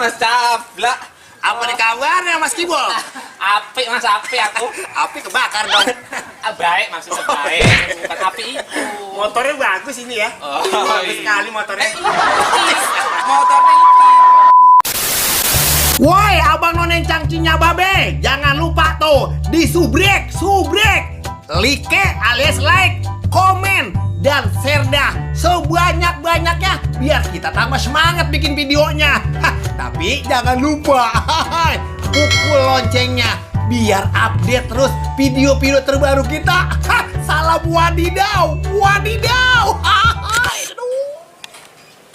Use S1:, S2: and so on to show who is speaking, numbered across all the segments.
S1: Mas Cablak.
S2: Apa nih kabarnya Mas Kibol?
S1: Apik Mas, apik aku.
S2: Api kebakar dong.
S1: Baik, maksudnya baik. Bukan api itu.
S2: Motornya bagus ini ya. Bagus sekali motornya.
S1: Motornya ini.
S2: Woi, abang nonen cangcinya babe, jangan lupa tuh di subrek, like alias like, komen dan share dah sebanyak-banyaknya biar kita tambah semangat bikin videonya. Tapi jangan lupa pukul loncengnya biar update terus video-video terbaru kita. Salam wadidaw.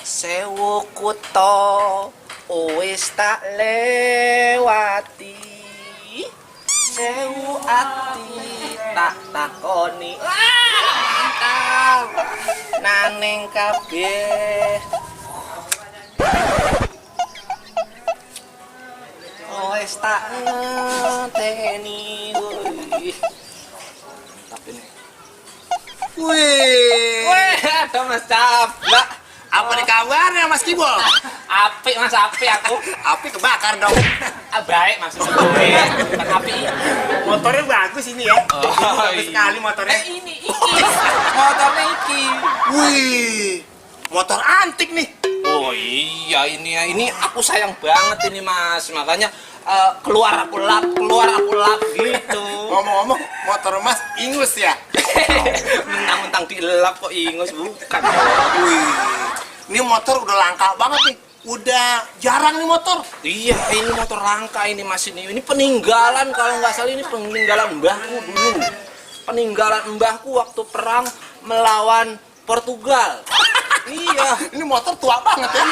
S1: Sewu kuto wis tak lewati, sewu ati tak takoni naning kabeh wis tak ngeteni. Tapi nih
S2: Wih,
S1: ada Mas Cablak.
S2: apa nih kabarnya Mas Kibol?
S1: Apik Mas, apik aku.
S2: Api kebakar dong.
S1: Baik, maksudnya baik. Bukan api itu.
S2: Motornya bagus ini ya. Bagus sekali motornya.
S1: Ini motornya iki.
S2: Wih, motor antik nih.
S1: Oh iya, ini aku sayang banget ini Mas. Makanya keluar aku lap gitu.
S2: Ngomong-ngomong, motor Mas ingus ya?
S1: Mentang-mentang dilap kok ingus, bukan.
S2: Wih, ini motor udah langka banget nih. Udah jarang nih motor.
S1: Iya, ini motor langka ini Mas ini. Ini peninggalan, kalau nggak salah ini peninggalan mbahku dulu. Peninggalan mbahku waktu perang melawan Portugal. Iya,
S2: Ini motor tua banget ya.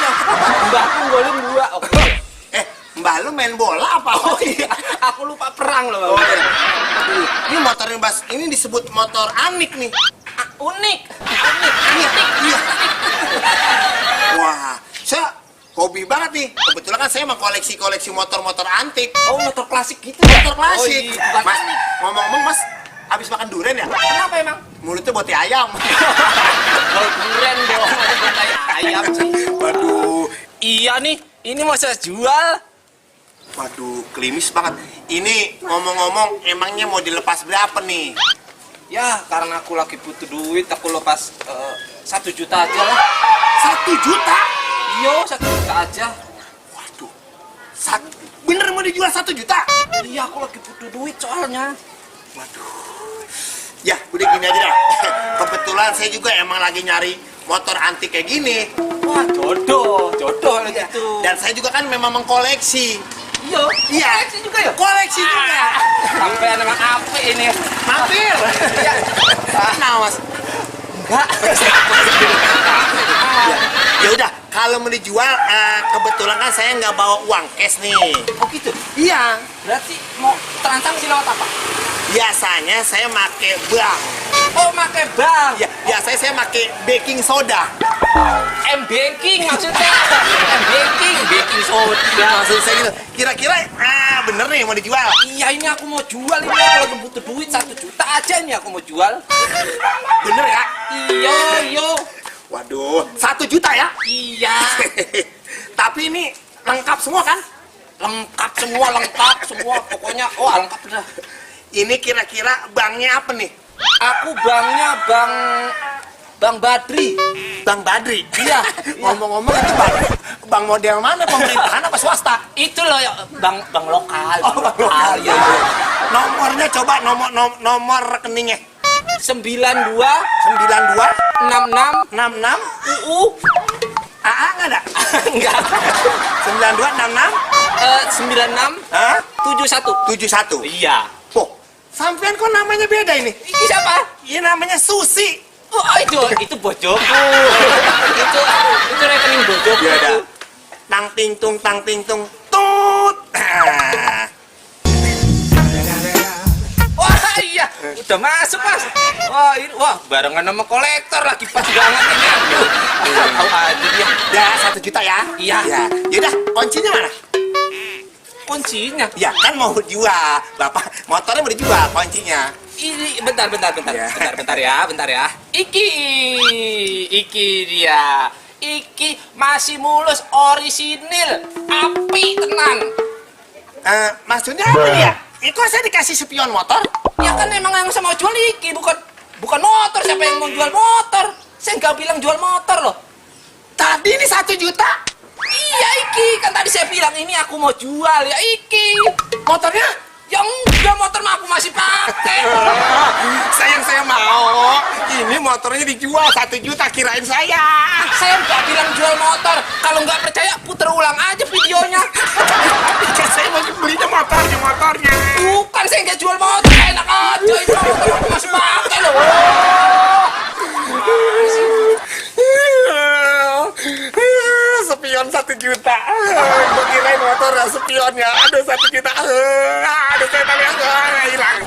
S1: mbahku golin 2. Oke.
S2: Mbak lu main bola apa?
S1: Oh iya, aku lupa perang loh.
S2: Oh, iya. Ini motornya Bas, ini disebut motor anik nih.
S1: Unik.
S2: Iya. Wah, saya hobi banget nih. Kebetulan kan saya mengkoleksi motor-motor antik.
S1: Oh, motor klasik gitu.
S2: Motor klasik.
S1: Oh, iya, bukan
S2: Mas,
S1: anik.
S2: ngomong-ngomong Mas, habis makan durian ya?
S1: Kenapa emang?
S2: Mulutnya boti ayam.
S1: Kalau durian dong, ada kayak ayam sih.
S2: Waduh,
S1: Iya nih, ini mau saya jual.
S2: waduh, klimis banget. Ini ngomong-ngomong, emangnya mau dilepas berapa nih?
S1: Ya, karena aku lagi butuh duit, aku lepas 1 juta aja lah.
S2: 1 juta?
S1: Iya, 1 juta aja.
S2: Waduh, bener mau dijual 1 juta?
S1: Iya, aku lagi butuh duit soalnya.
S2: Waduh, ya udah gini aja dah. Kebetulan saya juga emang lagi nyari motor antik kayak gini.
S1: Wah, jodoh lah gitu.
S2: Dan saya juga kan memang mengkoleksi.
S1: Iya, koleksi juga ya?
S2: Koleksi juga.
S1: Sampai emang apa ini?
S2: Mampir.
S1: Iya.
S2: Nah, Mas.
S1: Enggak.
S2: Ya udah, kalau mau dijual, kebetulan kan saya nggak bawa uang cash nih.
S1: Oh gitu?
S2: Iya.
S1: Berarti mau transaksi lewat apa?
S2: Biasanya saya make bank.
S1: Oh, pakai bank.
S2: Ya, biasanya saya make baking soda.
S1: M-banking maksudnya. Baking soda.
S2: Maksud saya gitu. Kira-kira, bener nih mau dijual.
S1: Iya, ini aku mau jual ini. Aku lagi butuh duit 1 juta aja ini aku mau jual.
S2: Bener ya?
S1: Iya.
S2: Waduh, 1 juta ya?
S1: Iya.
S2: Tapi ini lengkap semua kan?
S1: Lengkap semua. Pokoknya, lengkap dah.
S2: Ini kira-kira banknya apa nih?
S1: Aku banknya Bang Badri.
S2: Bang Badri?
S1: Iya.
S2: Ngomong-ngomong itu bank model mana? Pemerintahan apa swasta?
S1: Itu loh ya, bank lokal.
S2: Oh, bank lokal.
S1: Iya.
S2: Nomornya coba nomor rekeningnya.
S1: 92
S2: 92
S1: 66
S2: 66
S1: UU.
S2: AA nggak ada?
S1: Enggak.
S2: 92 66
S1: 96
S2: Hah?
S1: 71.
S2: 71.
S1: Iya.
S2: Oh, sampean kok namanya beda ini?
S1: Ini siapa?
S2: Ini namanya Susi.
S1: Oh, itu bojoku. itu rekening bojoku.
S2: Ya udah. Tang ting tung tut.
S1: Wah, iya. Udah masuk, Mas. Wah, barengan sama kolektor lagi pas banget ini. Tahu aja dia.
S2: Ya, 1 juta ya?
S1: Iya.
S2: Ya. Yaudah, kuncinya mana?
S1: Kuncinya.
S2: Ya kan mau jual. Bapak, motornya mau dijual, kuncinya.
S1: Ini bentar
S2: Iya.
S1: bentar ya. Iki dia. Iki masih mulus orisinil. Apa spionan.
S2: Maksudnya apa ya? Kok saya dikasih spion motor?
S1: Ya kan emang yang saya mau jual iki, bukan motor. Siapa yang mau jual motor? Saya nggak bilang jual motor loh.
S2: Tadi ini 1 juta.
S1: Iya iki, kan tadi saya bilang ini aku mau jual ya iki.
S2: Motornya?
S1: Ya enggak, motor mah aku masih pakai.
S2: Sayang saya mau. Ini motornya dijual 1 juta, kirain saya.
S1: Saya nggak bilang jual motor. Kalau nggak percaya puter ulang aja videonya.
S2: Kan saya mau belinya motornya.
S1: Bukan, saya nggak jual motor. Enak aja itu motor aku masih pakai loh.
S2: Spion 1 juta. Gue kirain motor spionnya. Aduh 1 juta. Aduh saya tadi hilang.